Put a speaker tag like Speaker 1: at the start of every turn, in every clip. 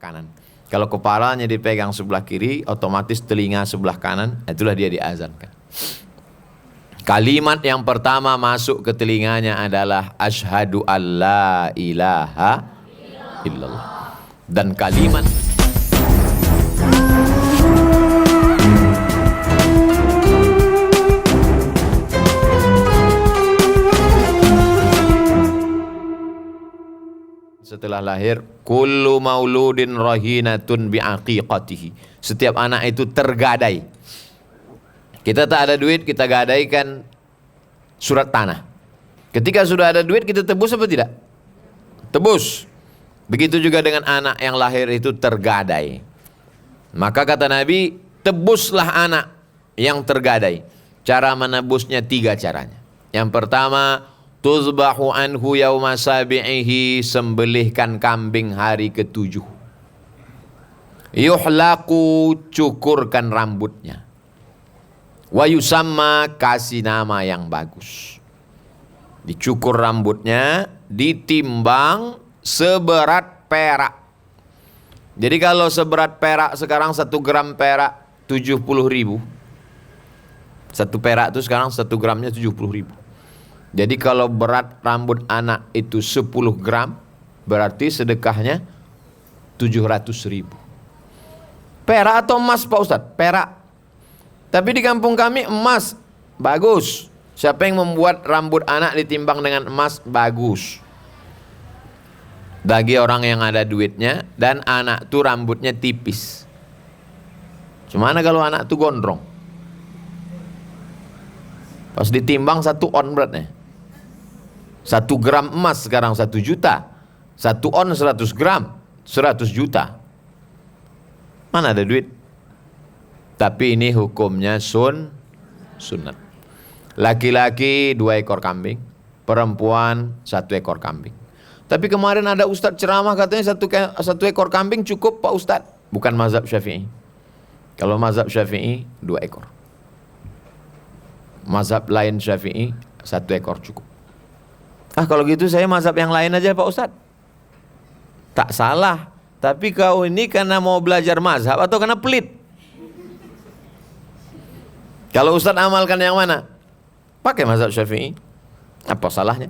Speaker 1: kanan. Kalau kepalanya dipegang sebelah kiri, otomatis telinga sebelah kanan, itulah dia diazankan. Kalimat yang pertama masuk ke telinganya adalah asyhadu alla ilaha illallah. Dan kalimat setelah lahir, kullu mauludin rahinatun bi'aqiqatihi. Setiap anak itu tergadai. Kita tak ada duit, kita gadaikan surat tanah. Ketika sudah ada duit, kita tebus apa tidak? Tebus. Begitu juga dengan anak yang lahir itu tergadai. Maka kata Nabi, tebuslah anak yang tergadai. Cara menebusnya 3 caranya. Yang pertama, tuzbahu anhu yauma sabi'ihi, sembelihkan kambing hari ke-7. Yuhlaku, cukurkan rambutnya. Wa yusamma, kasih nama yang bagus. Dicukur rambutnya, ditimbang seberat perak. Jadi kalau seberat perak sekarang 1 gram perak 70.000. 1 perak itu sekarang 1 gramnya 70.000. Jadi kalau berat rambut anak itu 10 gram, berarti sedekahnya 700.000. Perak atau emas Pak Ustadz? Perak. Tapi di kampung kami emas, bagus. Siapa yang membuat rambut anak ditimbang dengan emas, bagus. Bagi orang yang ada duitnya dan anak tuh rambutnya tipis. Gimana kalau anak tuh gondrong? Pas ditimbang 1 on beratnya. 1 gram emas sekarang 1 juta. 1 on 100 gram 100 juta. Mana ada duit? Tapi ini hukumnya sunat. Laki-laki 2 ekor kambing, perempuan 1 ekor kambing. Tapi kemarin ada ustadz ceramah katanya 1 ekor kambing cukup Pak Ustadz. Bukan mazhab Syafi'i. Kalau mazhab Syafi'i 2 ekor. Mazhab lain Syafi'i 1 ekor cukup. Kalau gitu saya mazhab yang lain aja Pak Ustadz. Tak salah. Tapi kau ini karena mau belajar mazhab atau karena pelit? Kalau Ustadz amalkan yang mana? Pakai mazhab Syafi'i. Apa salahnya?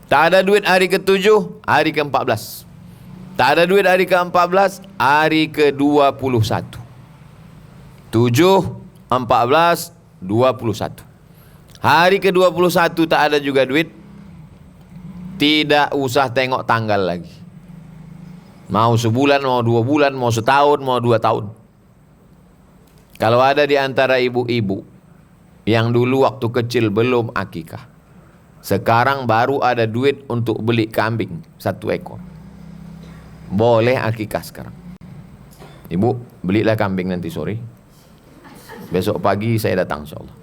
Speaker 1: Tak ada duit hari ke-7, hari ke-14. Tak ada duit hari ke-14, hari ke-21. 7, 14, 21. Hari ke-21 tak ada juga duit. Tidak usah tengok tanggal lagi. Mau sebulan, mau 2 bulan, mau setahun, mau 2 tahun. Kalau ada di antara ibu-ibu yang dulu waktu kecil belum akikah, sekarang baru ada duit untuk beli kambing 1 ekor, boleh akikah sekarang. Ibu, belilah kambing nanti sore. Besok pagi saya datang insyaallah.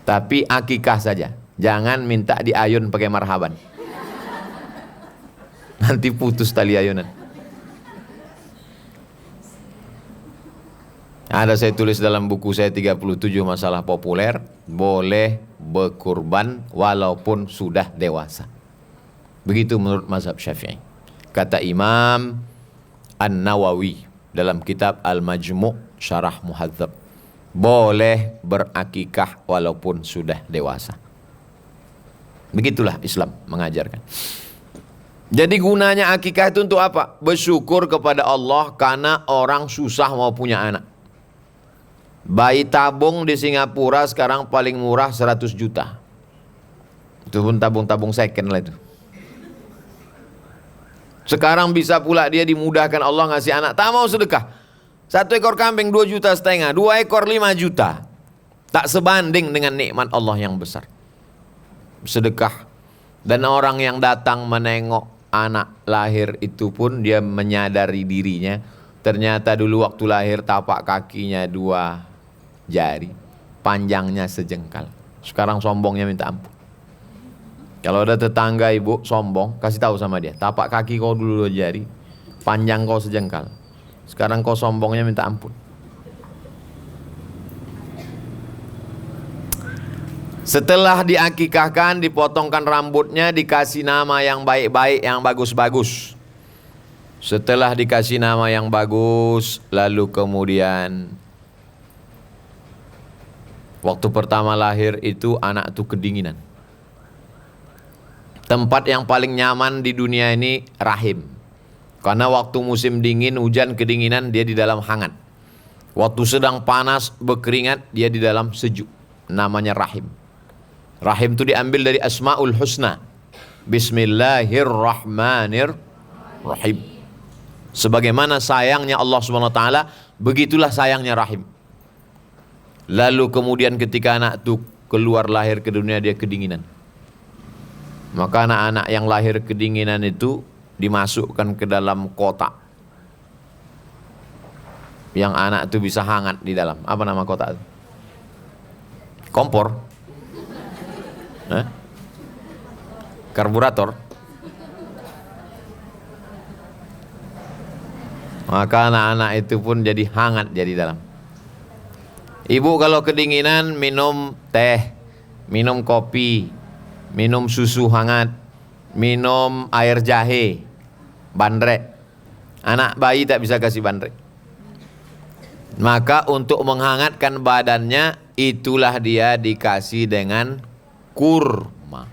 Speaker 1: Tapi akikah saja. Jangan minta diayun pakai marhaban. Nanti putus tali ayunan. Ada saya tulis dalam buku saya 37 masalah populer, boleh berkurban walaupun sudah dewasa. Begitu menurut mazhab Syafi'i. Kata Imam An-Nawawi dalam kitab Al-Majmu' Syarah Muhadzab, boleh berakikah walaupun sudah dewasa. Begitulah Islam mengajarkan. Jadi gunanya akikah itu untuk apa? Bersyukur kepada Allah karena orang susah mau punya anak. Bayi tabung di Singapura sekarang paling murah 100 juta. Itu pun tabung-tabung second lah itu. Sekarang bisa pula dia dimudahkan Allah ngasih anak. Tak mau sedekah. 1 ekor kambing 2,5 juta. 2 ekor 5 juta. Tak sebanding dengan nikmat Allah yang besar. Sedekah. Dan orang yang datang menengok anak lahir itu pun dia menyadari dirinya. Ternyata dulu waktu lahir tapak kakinya 2 jari, panjangnya sejengkal. Sekarang sombongnya minta ampun. Kalau ada tetangga ibu sombong, kasih tahu sama dia, tapak kaki kau dulu 2 jari, panjang kau sejengkal. Sekarang kau sombongnya minta ampun. Setelah diakikahkan, dipotongkan rambutnya, dikasih nama yang baik-baik, yang bagus-bagus. Setelah dikasih nama yang bagus, lalu kemudian waktu pertama lahir itu anak itu kedinginan. Tempat yang paling nyaman di dunia ini rahim. Karena waktu musim dingin, hujan, kedinginan, dia di dalam hangat. Waktu sedang panas, berkeringat, dia di dalam sejuk. Namanya rahim. Rahim itu diambil dari Asmaul Husna. Bismillahirrahmanirrahim. Sebagaimana sayangnya Allah SWT, begitulah sayangnya rahim. Lalu kemudian ketika anak itu keluar lahir ke dunia, dia kedinginan. Maka anak-anak yang lahir kedinginan itu dimasukkan ke dalam kotak. Yang anak itu bisa hangat di dalam. Apa nama kotak itu? Kompor? Karburator? Maka anak-anak itu pun jadi hangat jadi dalam. Ibu kalau kedinginan minum teh, minum kopi, minum susu hangat, minum air jahe, bandrek. Anak bayi tak bisa kasih bandrek. Maka untuk menghangatkan badannya, itulah dia dikasih dengan kurma.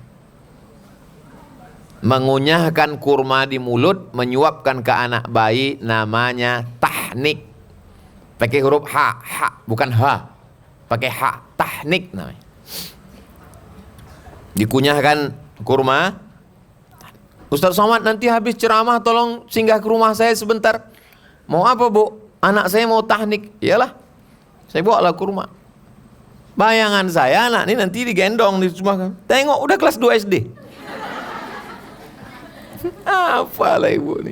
Speaker 1: Mengunyahkan kurma di mulut, menyuapkan ke anak bayi, namanya tahnik. Pakai huruf ha, bukan ha. Pakai ha, tahnik namanya. Dikunyahkan kurma. Ustaz Somad, nanti habis ceramah tolong singgah ke rumah saya sebentar. Mau apa, Bu? Anak saya mau tahnik. Iyalah, saya bawalah kurma. Bayangan saya anak ini nanti digendong di rumah. Tengok udah kelas 2 SD. Apalah ibu nih.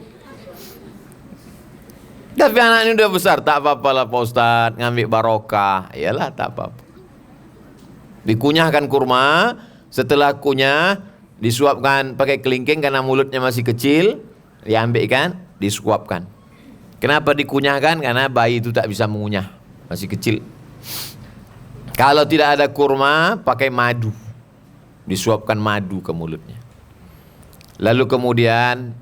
Speaker 1: Tapi anak ini udah besar, tak apa-apalah Pak Ustaz, ngambil barokah. Iyalah, tak apa-apa. Dikunyahkan kurma, setelah kunyah disuapkan pakai kelingking karena mulutnya masih kecil, diambilkan, disuapkan. Kenapa dikunyahkan? Karena bayi itu tak bisa mengunyah, masih kecil. Kalau tidak ada kurma, pakai madu. Disuapkan madu ke mulutnya. Lalu kemudian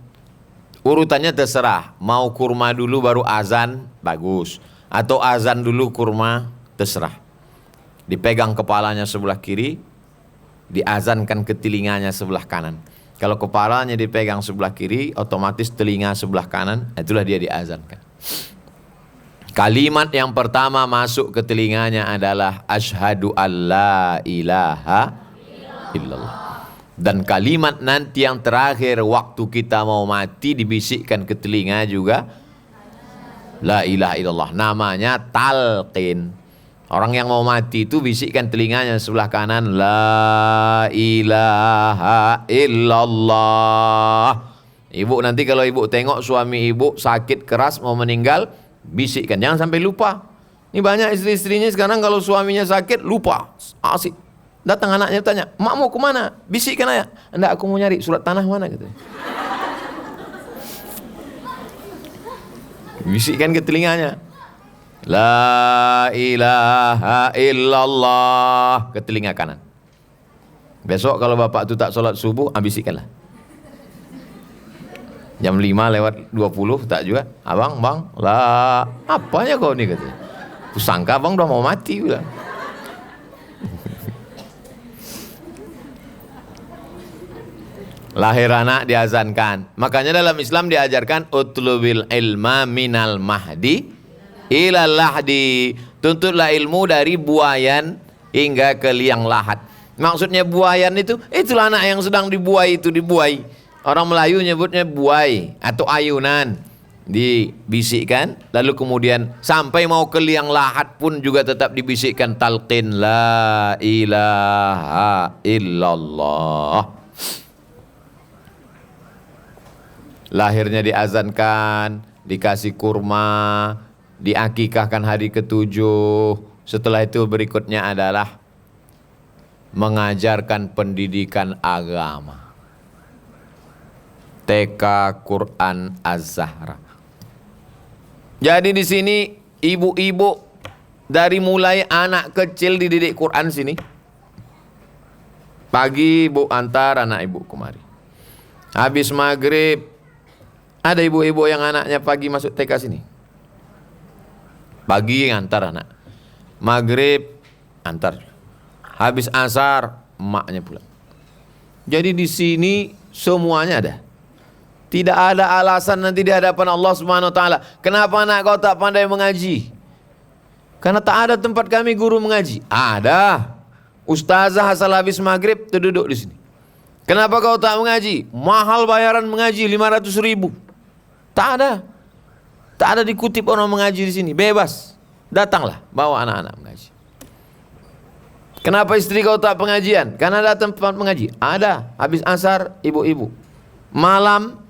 Speaker 1: urutannya terserah. Mau kurma dulu baru azan, bagus. Atau azan dulu kurma, terserah. Dipegang kepalanya sebelah kiri, diazankan ke telinganya sebelah kanan. Kalau kepalanya dipegang sebelah kiri, otomatis telinga sebelah kanan, itulah dia diazankan. Kalimat yang pertama masuk ke telinganya adalah asyhadu alla ilaha illallah. Dan kalimat nanti yang terakhir waktu kita mau mati dibisikkan ke telinga juga la ilaha illallah. Namanya talqin. Orang yang mau mati itu bisikkan telinganya sebelah kanan la ilaha illallah. Ibu nanti kalau ibu tengok suami ibu sakit keras mau meninggal, bisikkan, jangan sampai lupa. Ini banyak istri-istrinya sekarang kalau suaminya sakit lupa. Asik. Datang anaknya tanya, "Mak mau kemana?" Bisikkan ayah. "Enggak, aku mau nyari surat tanah mana," gitu. Bisikkan ke telinganya. La ilaha illallah ke telinga kanan. Besok kalau bapak tu tak solat subuh, bisikkanlah. Jam 5 lewat 20 tak juga. "Abang, bang, lah apanya kau ni," katanya. "Ku sangka abang udah mau mati," bilang. Lahir anak diazankan. Makanya dalam Islam diajarkan utlubil ilma minal mahdi ilal lahdi. Tuntutlah ilmu dari buayan hingga ke liang lahat. Maksudnya buayan itu, itulah anak yang sedang dibuai itu, dibuai. Orang Melayu nyebutnya buai atau ayunan. Dibisikkan, lalu kemudian sampai mau ke liang lahat pun juga tetap dibisikkan talqin la ilaha illallah. Lahirnya diazankan, dikasih kurma, diakikahkan hari ke-7. Setelah itu berikutnya adalah mengajarkan pendidikan agama. TK Quran Az-Zahra. Jadi di sini ibu-ibu dari mulai anak kecil dididik Quran sini. Pagi ibu antar anak ibu kemari. Habis maghrib Ada ibu-ibu yang anaknya pagi masuk TK sini. Pagi ngantar anak. Maghrib antar. Habis asar emaknya pulang. Jadi di sini semuanya ada. Tidak ada alasan nanti di hadapan Allah Subhanahu wa taala, kenapa anak kau tak pandai mengaji? Karena tak ada tempat kami guru mengaji. Ada. Ustazah asal habis maghrib duduk di sini. Kenapa kau tak mengaji? Mahal bayaran mengaji 500.000. Tak ada. Tak ada dikutip orang mengaji di sini. Bebas. Datanglah, bawa anak-anak mengaji. Kenapa istri kau tak pengajian? Karena ada tempat mengaji. Ada. Habis asar ibu-ibu. Malam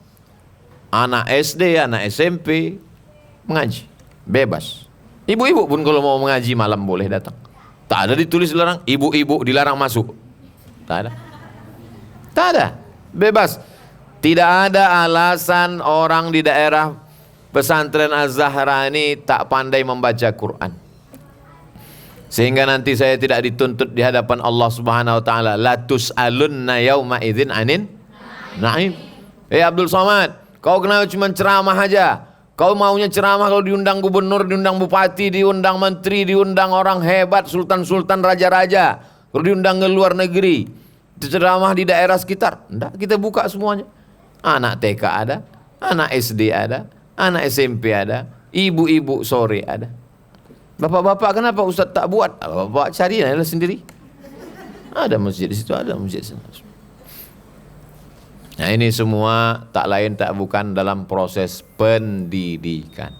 Speaker 1: anak SD, anak SMP mengaji. Bebas. Ibu-ibu pun kalau mau mengaji malam boleh datang. Tak ada ditulis dilarang. Ibu-ibu dilarang masuk. Tak ada. Tak ada. Bebas. Tidak ada alasan orang di daerah pesantren Az-Zahra ini tak pandai membaca Quran. Sehingga nanti saya tidak dituntut di hadapan Allah Subhanahu wa taala. La tus'alunna yauma idzin anin na'im. Abdul Somad, kau kenapa cuma ceramah aja? Kau maunya ceramah kalau diundang gubernur, diundang bupati, diundang menteri, diundang orang hebat, sultan-sultan, raja-raja. Kalau diundang ke luar negeri, ceramah di daerah sekitar. Enggak, kita buka semuanya. Anak TK ada, anak SD ada, anak SMP ada, ibu-ibu sore ada. Bapak-bapak kenapa Ustaz tak buat? Bapak cari lah sendiri. Ada masjid di situ, ada masjid di sana. Nah ini semua tak lain tak bukan dalam proses pendidikan.